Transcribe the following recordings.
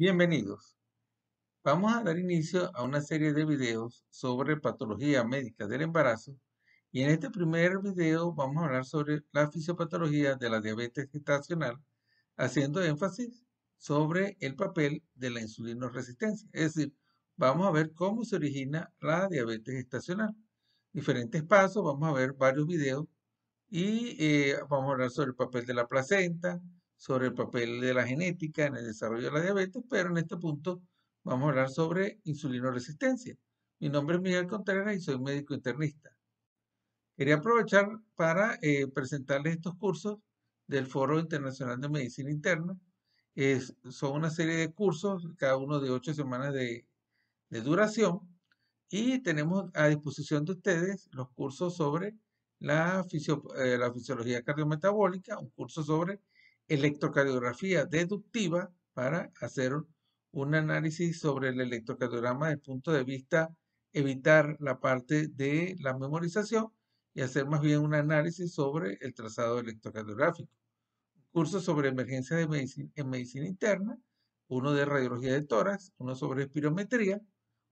Bienvenidos. Vamos a dar inicio a una serie de videos sobre patología médica del embarazo y en este primer video vamos a hablar sobre la fisiopatología de la diabetes gestacional, haciendo énfasis sobre el papel de la insulinoresistencia. Es decir, vamos a ver cómo se origina la diabetes gestacional. Diferentes pasos, vamos a ver varios videos y vamos a hablar sobre el papel de la placenta, sobre el papel de la genética en el desarrollo de la diabetes, pero en este punto vamos a hablar sobre insulinoresistencia. Mi nombre es Miguel Contreras y soy médico internista. Quería aprovechar para presentarles estos cursos del Foro Internacional de Medicina Interna. Son una serie de cursos, cada uno de 8 semanas de duración, y tenemos a disposición de ustedes los cursos sobre la fisiología cardiometabólica, un curso sobre electrocardiografía deductiva para hacer un análisis sobre el electrocardiograma desde el punto de vista evitar la parte de la memorización y hacer más bien un análisis sobre el trazado electrocardiográfico. Curso sobre emergencias en medicina interna, uno de radiología de tórax, uno sobre espirometría,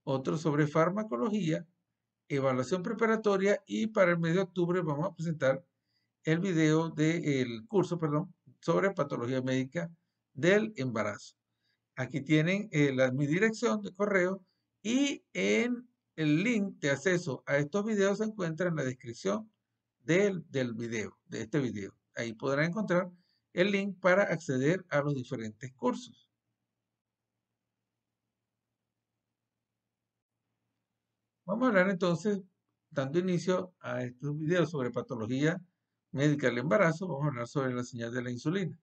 otro sobre farmacología, evaluación preparatoria y para el mes de octubre vamos a presentar el video del curso, sobre patología médica del embarazo. Aquí tienen mi dirección de correo y en el link de acceso a estos videos se encuentra en la descripción del video, de este video. Ahí podrán encontrar el link para acceder a los diferentes cursos. Vamos a hablar entonces, dando inicio a estos videos sobre patología médica del embarazo, vamos a hablar sobre la señal de la insulina.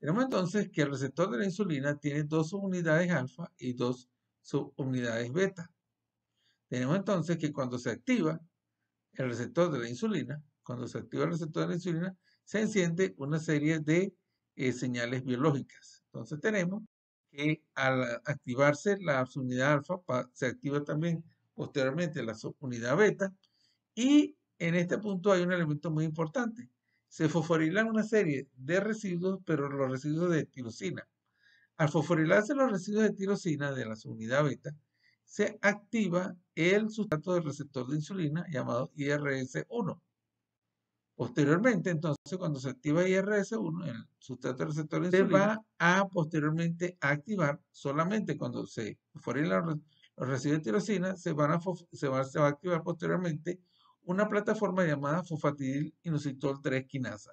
Tenemos entonces que el receptor de la insulina tiene dos subunidades alfa y dos subunidades beta. Tenemos entonces que cuando se activa el receptor de la insulina, se enciende una serie de señales biológicas. Entonces tenemos que al activarse la subunidad alfa, se activa también posteriormente la subunidad beta, y en este punto hay un elemento muy importante. Se fosforilan una serie de residuos, pero los residuos de tirosina. Al fosforilarse los residuos de tirosina de la subunidad beta, se activa el sustrato del receptor de insulina llamado IRS1. Posteriormente, entonces, cuando se activa IRS1, el sustrato del receptor de insulina, se va a posteriormente a activar solamente cuando se fosforilan los residuos de tirosina, se va a activar posteriormente una plataforma llamada fosfatidil-inositol 3 quinasa.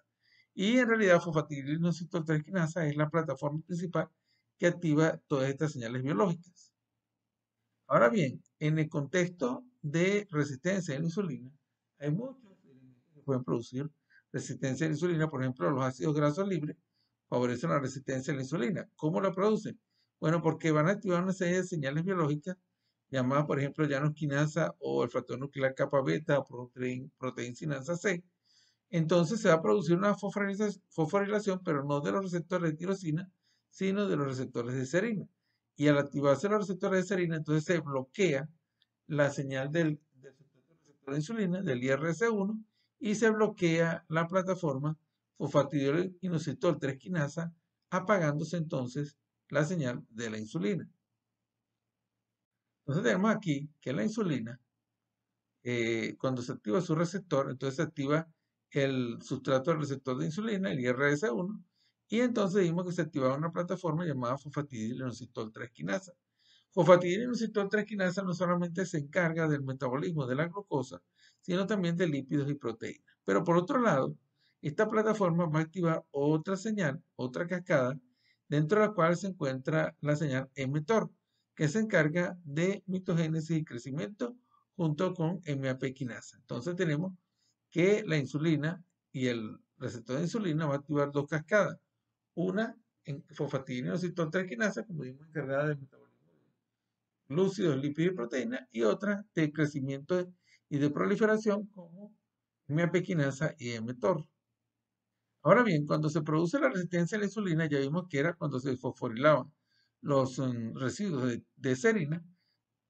Y en realidad, fosfatidil-inositol 3 quinasa es la plataforma principal que activa todas estas señales biológicas. Ahora bien, en el contexto de resistencia a la insulina, hay muchos elementos que pueden producir resistencia a la insulina. Por ejemplo, los ácidos grasos libres favorecen la resistencia a la insulina. ¿Cómo la producen? Bueno, porque van a activar una serie de señales biológicas llamadas, por ejemplo, llanos quinasa o el factor nuclear kappa beta o proteincinasa C. Entonces se va a producir una fosforilación, pero no de los receptores de tirosina, sino de los receptores de serina. Y al activarse los receptores de serina, entonces se bloquea la señal del receptor de insulina, del IRS1, y se bloquea la plataforma fosfatidil-inositol 3 quinasa, apagándose entonces la señal de la insulina. Entonces tenemos aquí que la insulina, cuando se activa su receptor, entonces se activa el sustrato del receptor de insulina, el IRS1, y entonces vimos que se activaba una plataforma llamada fosfatidil-inositol 3 quinasa. Fosfatidil-inositol 3 quinasa no solamente se encarga del metabolismo de la glucosa, sino también de lípidos y proteínas. Pero por otro lado, esta plataforma va a activar otra señal, otra cascada, dentro de la cual se encuentra la señal mTOR, que se encarga de mitogénesis y crecimiento junto con MAP quinasa. Entonces tenemos que la insulina y el receptor de insulina va a activar dos cascadas. Una en fosfatidil-inositol 3 quinasa, como vimos, encargada del metabolismo de glúcidos, lípidos y proteínas, y otra de crecimiento y de proliferación como MAP quinasa y mTOR. Ahora bien, cuando se produce la resistencia a la insulina, ya vimos que era cuando se fosforilaban los residuos de serina.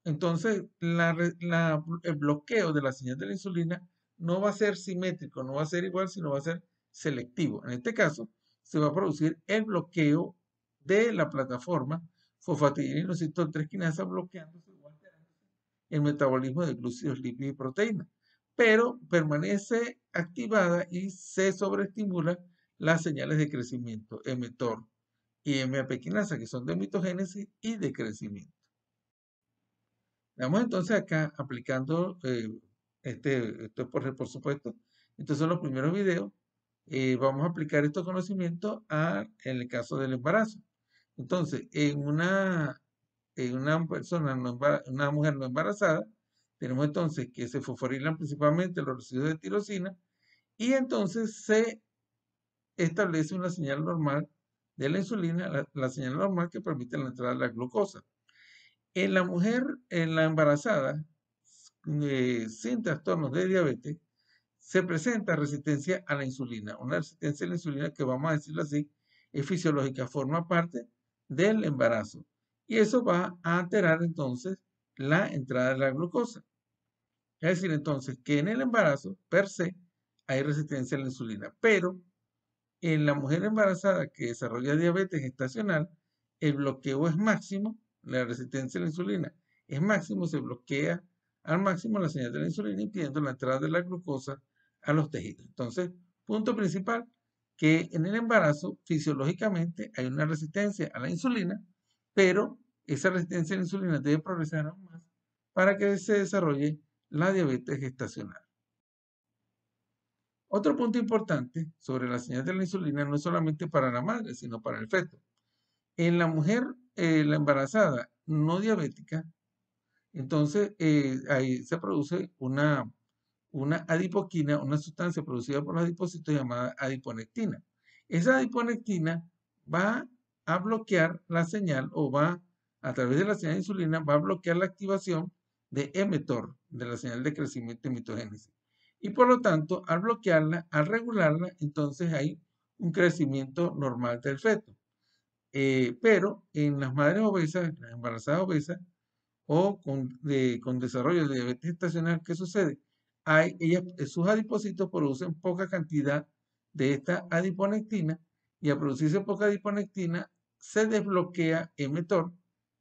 Entonces, el bloqueo de la señal de la insulina no va a ser simétrico, no va a ser igual, sino va a ser selectivo. En este caso, se va a producir el bloqueo de la plataforma fosfatidina y inositol 3 quinasa bloqueándose o alterándose el metabolismo de glúcidos, lípidos y proteínas, pero permanece activada y se sobreestimula las señales de crecimiento, mTOR y MAP quinasa, que son de mitogénesis y de crecimiento. Vamos entonces acá aplicando esto por supuesto. Estos son los primeros videos. Vamos a aplicar estos conocimientos en el caso del embarazo. Entonces, en una persona, una mujer no embarazada, tenemos entonces que se fosforilan principalmente los residuos de tirosina y entonces se establece una señal normal de la insulina, la señal normal que permite la entrada de la glucosa. En la mujer, en la embarazada, sin trastornos de diabetes, se presenta resistencia a la insulina. Una resistencia a la insulina que, vamos a decirlo así, es fisiológica, forma parte del embarazo. Y eso va a alterar entonces la entrada de la glucosa. Es decir, entonces, que en el embarazo, per se, hay resistencia a la insulina. Pero en la mujer embarazada que desarrolla diabetes gestacional, el bloqueo es máximo, la resistencia a la insulina es máximo, se bloquea al máximo la señal de la insulina, impidiendo la entrada de la glucosa a los tejidos. Entonces, punto principal, que en el embarazo fisiológicamente hay una resistencia a la insulina, pero esa resistencia a la insulina debe progresar aún más para que se desarrolle la diabetes gestacional. Otro punto importante sobre la señal de la insulina no es solamente para la madre, sino para el feto. En la mujer, la embarazada no diabética, entonces ahí se produce una adipoquina, una sustancia producida por los adipocitos llamada adiponectina. Esa adiponectina va a bloquear la señal o va, a través de la señal de insulina, va a bloquear la activación de mTOR, de la señal de crecimiento y mitogénesis. Y por lo tanto, al bloquearla, al regularla, entonces hay un crecimiento normal del feto. Pero en las madres obesas, las embarazadas obesas, o con desarrollo de diabetes gestacional, ¿qué sucede? Sus adipocitos producen poca cantidad de esta adiponectina y al producirse poca adiponectina se desbloquea mTOR,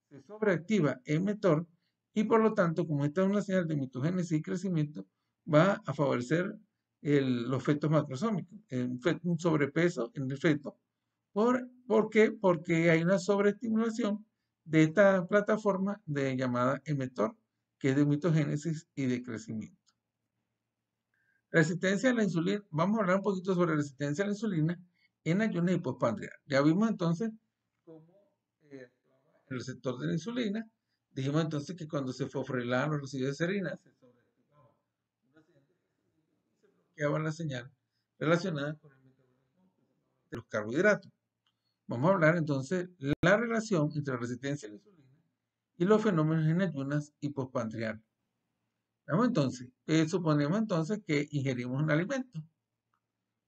se sobreactiva mTOR y por lo tanto, como esta es una señal de mitogénesis y crecimiento, va a favorecer los fetos macrosómicos, un sobrepeso en el feto. ¿Por qué? Porque hay una sobreestimulación de esta plataforma llamada mTOR, que es de mitogénesis y de crecimiento. Resistencia a la insulina. Vamos a hablar un poquito sobre resistencia a la insulina en ayunas y pospandreal. Ya vimos entonces cómo actuaba el receptor de la insulina. Dijimos entonces que cuando se fosforilaban los residuos de serina, se sobreactivaba una señal de crecimiento y se bloqueaba la señal relacionada con el metabolismo de los carbohidratos. Vamos a hablar entonces de la relación entre la resistencia a la insulina y los fenómenos en ayunas y pospandreal. Vamos entonces, suponemos entonces que ingerimos un alimento.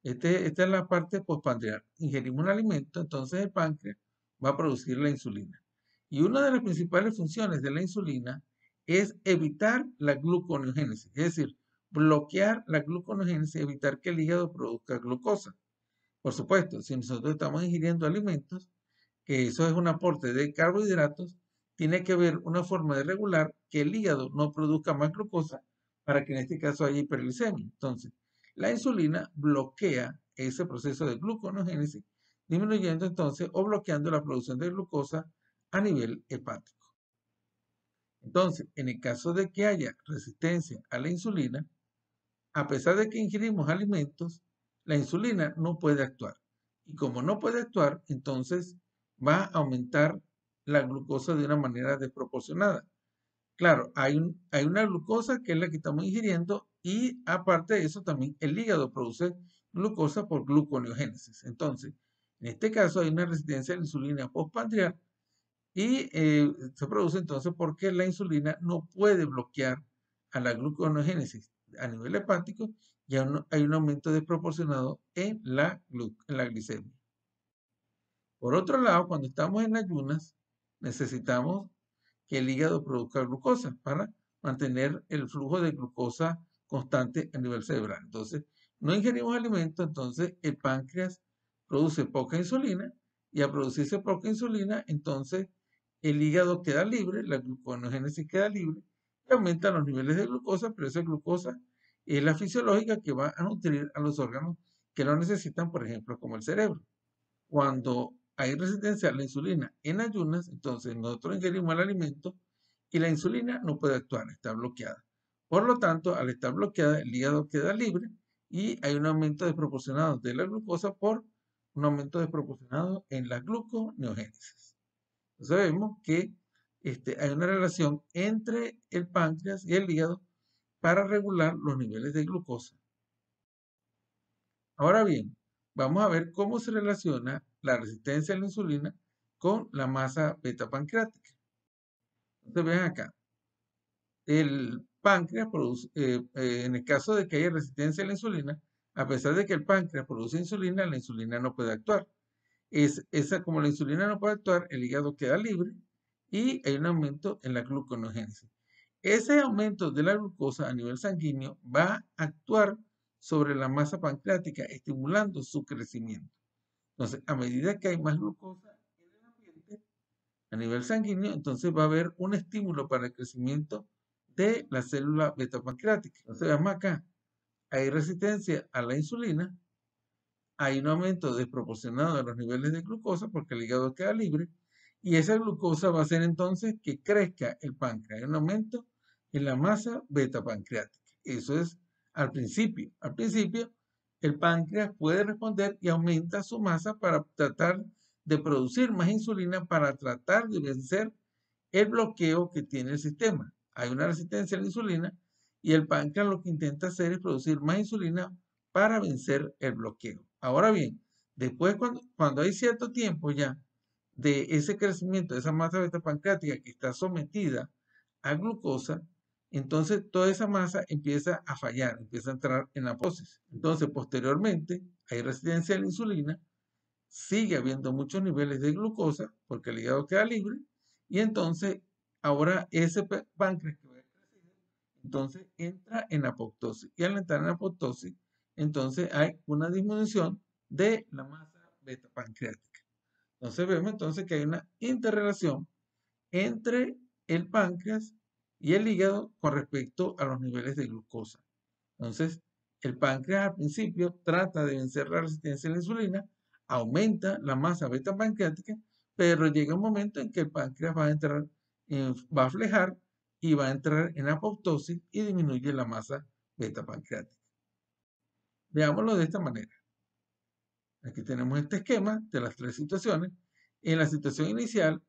Esta es la parte pospandreal. Ingerimos un alimento, entonces el páncreas va a producir la insulina. Y una de las principales funciones de la insulina es evitar la gluconeogénesis, es decir, bloquear la gluconeogénesis, evitar que el hígado produzca glucosa. Por supuesto, si nosotros estamos ingiriendo alimentos, que eso es un aporte de carbohidratos, tiene que haber una forma de regular que el hígado no produzca más glucosa para que en este caso haya hiperglicemia. Entonces, la insulina bloquea ese proceso de gluconeogénesis, disminuyendo entonces o bloqueando la producción de glucosa a nivel hepático. Entonces, en el caso de que haya resistencia a la insulina, a pesar de que ingerimos alimentos, la insulina no puede actuar. Y como no puede actuar, entonces va a aumentar la glucosa de una manera desproporcionada. Claro, hay una glucosa que es la que estamos ingiriendo y aparte de eso también el hígado produce glucosa por gluconeogénesis. Entonces, en este caso hay una resistencia a la insulina postprandial y se produce entonces porque la insulina no puede bloquear a la gluconeogénesis a nivel hepático y hay un aumento desproporcionado en la glicemia. Por otro lado, cuando estamos en ayunas, necesitamos que el hígado produzca glucosa para mantener el flujo de glucosa constante a nivel cerebral. Entonces, no ingerimos alimentos, entonces el páncreas produce poca insulina y al producirse poca insulina, entonces el hígado queda libre, la gluconeogénesis queda libre, y aumentan los niveles de glucosa, pero esa glucosa es la fisiológica que va a nutrir a los órganos que lo necesitan, por ejemplo, como el cerebro. Cuando hay resistencia a la insulina en ayunas, entonces nosotros ingerimos el alimento y la insulina no puede actuar, está bloqueada. Por lo tanto, al estar bloqueada, el hígado queda libre y hay un aumento desproporcionado de la glucosa por un aumento desproporcionado en la gluconeogénesis. Entonces vemos que hay una relación entre el páncreas y el hígado para regular los niveles de glucosa. Ahora bien, vamos a ver cómo se relaciona la resistencia a la insulina con la masa beta pancreática. Entonces vean acá, el páncreas produce, en el caso de que haya resistencia a la insulina, a pesar de que el páncreas produce insulina, la insulina no puede actuar. Como la insulina no puede actuar, el hígado queda libre y hay un aumento en la gluconeogénesis. Ese aumento de la glucosa a nivel sanguíneo va a actuar sobre la masa pancreática, estimulando su crecimiento. Entonces, a medida que hay más glucosa en el ambiente a nivel sanguíneo, entonces va a haber un estímulo para el crecimiento de la célula beta pancreática. Entonces, veamos acá, hay resistencia a la insulina, hay un aumento desproporcionado de los niveles de glucosa porque el hígado queda libre y esa glucosa va a hacer entonces que crezca el páncreas. Hay un aumento en la masa beta pancreática. Eso es al principio. Al principio, el páncreas puede responder y aumenta su masa para tratar de producir más insulina para tratar de vencer el bloqueo que tiene el sistema. Hay una resistencia a la insulina y el páncreas lo que intenta hacer es producir más insulina para vencer el bloqueo. Ahora bien, después cuando hay cierto tiempo ya de ese crecimiento de esa masa beta pancreática que está sometida a glucosa, entonces toda esa masa empieza a fallar, empieza a entrar en apoptosis. Entonces, posteriormente, hay resistencia a la insulina, sigue habiendo muchos niveles de glucosa porque el hígado queda libre y entonces ahora ese páncreas que va a crecer, entonces entra en apoptosis y al entrar en apoptosis, entonces hay una disminución de la masa beta pancreática. Entonces vemos entonces que hay una interrelación entre el páncreas y el hígado con respecto a los niveles de glucosa. Entonces, el páncreas al principio trata de vencer la resistencia a la insulina, aumenta la masa beta pancreática, pero llega un momento en que el páncreas va a entrar, va a flejar y va a entrar en apoptosis y disminuye la masa beta pancreática. Veámoslo de esta manera. Aquí tenemos este esquema de las tres situaciones. En la situación inicial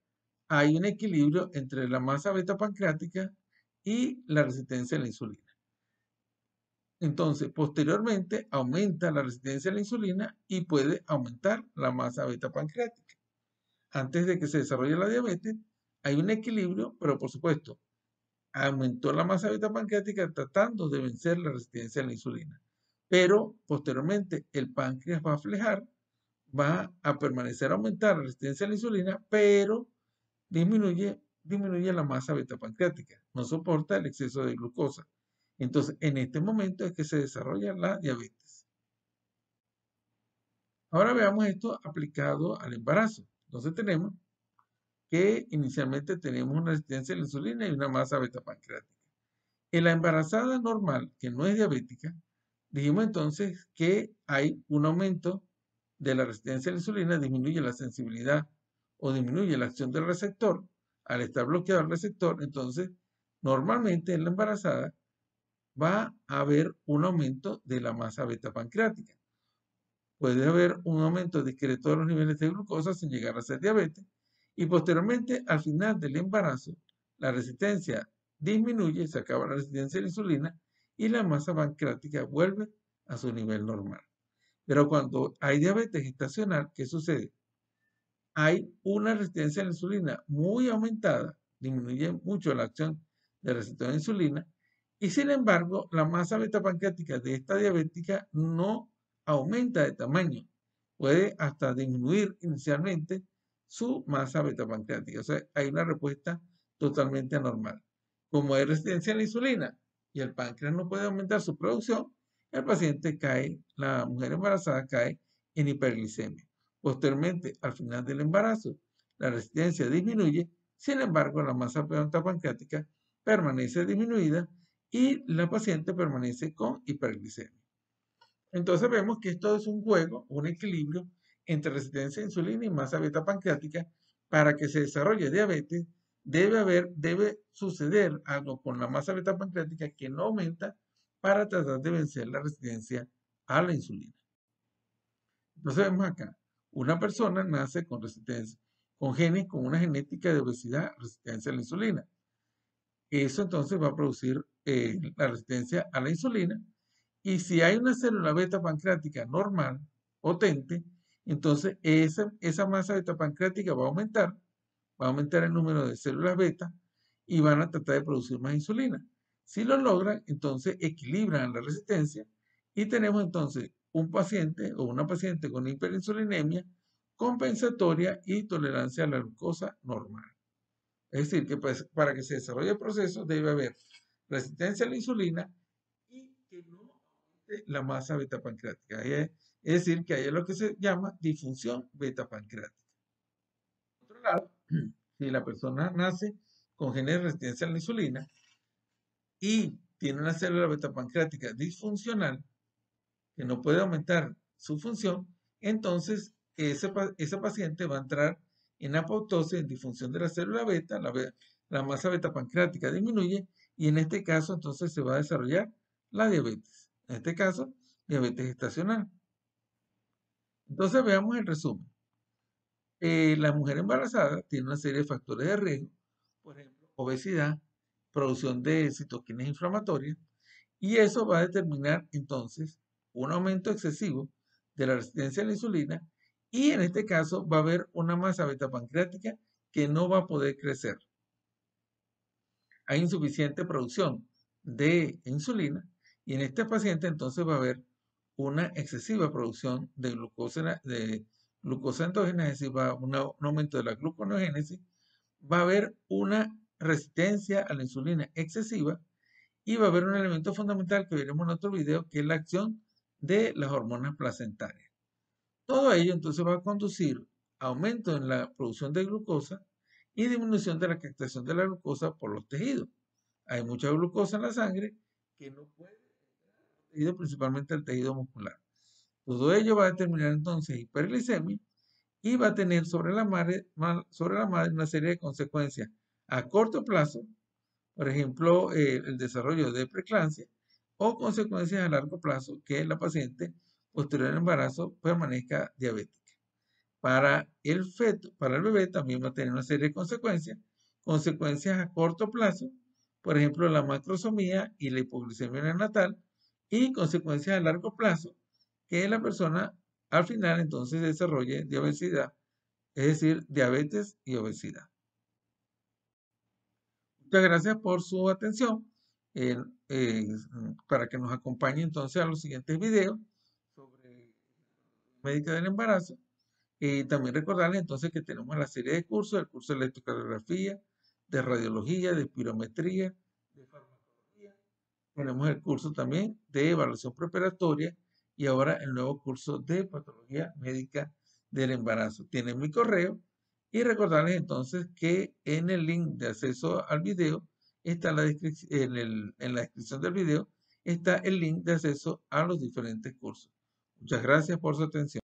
hay un equilibrio entre la masa beta pancreática y la resistencia a la insulina. Entonces, posteriormente aumenta la resistencia a la insulina y puede aumentar la masa beta pancreática. Antes de que se desarrolle la diabetes, hay un equilibrio, pero por supuesto, aumentó la masa beta pancreática tratando de vencer la resistencia a la insulina. Pero posteriormente el páncreas va a flejar, va a permanecer aumentar la resistencia a la insulina, pero disminuye la masa beta pancreática, no soporta el exceso de glucosa. Entonces, en este momento es que se desarrolla la diabetes. Ahora veamos esto aplicado al embarazo. Entonces tenemos que inicialmente tenemos una resistencia a la insulina y una masa beta pancreática. En la embarazada normal, que no es diabética, dijimos entonces que hay un aumento de la resistencia a la insulina, disminuye la sensibilidad o disminuye la acción del receptor. Al estar bloqueado el receptor, entonces normalmente en la embarazada va a haber un aumento de la masa beta pancreática. Puede haber un aumento discreto de los niveles de glucosa sin llegar a ser diabetes y posteriormente al final del embarazo la resistencia disminuye, se acaba la resistencia a la insulina y la masa pancreática vuelve a su nivel normal. Pero cuando hay diabetes gestacional, ¿qué sucede? Hay una resistencia a la insulina muy aumentada, disminuye mucho la acción del receptor de insulina y sin embargo la masa beta pancreática de esta diabética no aumenta de tamaño, puede hasta disminuir inicialmente su masa beta pancreática, o sea, hay una respuesta totalmente anormal. Como hay resistencia a la insulina y el páncreas no puede aumentar su producción, el paciente cae, la mujer embarazada cae en hiperglicemia. Posteriormente, al final del embarazo, la resistencia disminuye, Sin embargo, la masa beta pancreática permanece disminuida y la paciente permanece con hiperglicemia. Entonces vemos que esto es un juego, un equilibrio entre resistencia a insulina y masa beta pancreática. Para que se desarrolle diabetes, debe suceder algo con la masa beta pancreática que no aumenta para tratar de vencer la resistencia a la insulina. Entonces vemos acá, una persona nace con resistencia, con genes con una genética de obesidad, resistencia a la insulina. Eso entonces va a producir la resistencia a la insulina. Y si hay una célula beta pancreática normal, potente, entonces esa masa beta pancreática va a aumentar el número de células beta y van a tratar de producir más insulina. Si lo logran, entonces equilibran la resistencia y tenemos entonces un paciente o una paciente con hiperinsulinemia compensatoria y tolerancia a la glucosa normal. Es decir, que pues, para que se desarrolle el proceso debe haber resistencia a la insulina y que no aumente la masa beta pancreática. Es decir, que hay lo que se llama disfunción beta pancreática. Por otro lado, si la persona nace con genes de resistencia a la insulina y tiene una célula beta pancreática disfuncional que no puede aumentar su función, entonces ese paciente va a entrar en apoptosis, en disfunción de la célula beta, la masa beta pancreática disminuye y en este caso entonces se va a desarrollar la diabetes. En este caso, diabetes gestacional. Entonces veamos el resumen. La mujer embarazada tiene una serie de factores de riesgo, por ejemplo, obesidad, producción de citoquinas inflamatorias, y eso va a determinar entonces un aumento excesivo de la resistencia a la insulina y en este caso va a haber una masa beta pancreática que no va a poder crecer. Hay insuficiente producción de insulina y en este paciente entonces va a haber una excesiva producción de glucosa endógena, es decir, va a un aumento de la gluconeogénesis, va a haber una resistencia a la insulina excesiva y va a haber un elemento fundamental que veremos en otro video, que es la acción de las hormonas placentarias. Todo ello entonces va a conducir a aumento en la producción de glucosa y disminución de la captación de la glucosa por los tejidos. Hay mucha glucosa en la sangre que no puede tejido, principalmente el tejido muscular. Todo ello va a determinar entonces hiperglicemia y va a tener sobre la madre una serie de consecuencias a corto plazo, por ejemplo, el desarrollo de preeclampsia o consecuencias a largo plazo que la paciente posterior al embarazo permanezca diabética. Para el feto, para el bebé también va a tener una serie de consecuencias a corto plazo, por ejemplo, la macrosomía y la hipoglucemia neonatal, y consecuencias a largo plazo, que la persona al final entonces desarrolle de obesidad, es decir, diabetes y obesidad. Muchas gracias por su atención. eh, eh, para que nos acompañe entonces a los siguientes videos sobre médica del embarazo. Y también recordarles entonces que tenemos la serie de cursos, el curso de electrocardiografía, de radiología, de espirometría, de farmacología. Tenemos el curso también de evaluación preoperatoria y ahora el nuevo curso de patología médica del embarazo. Tienen mi correo y recordarles entonces que en el link de acceso al video está en la descripción del video está el link de acceso a los diferentes cursos. Muchas gracias por su atención.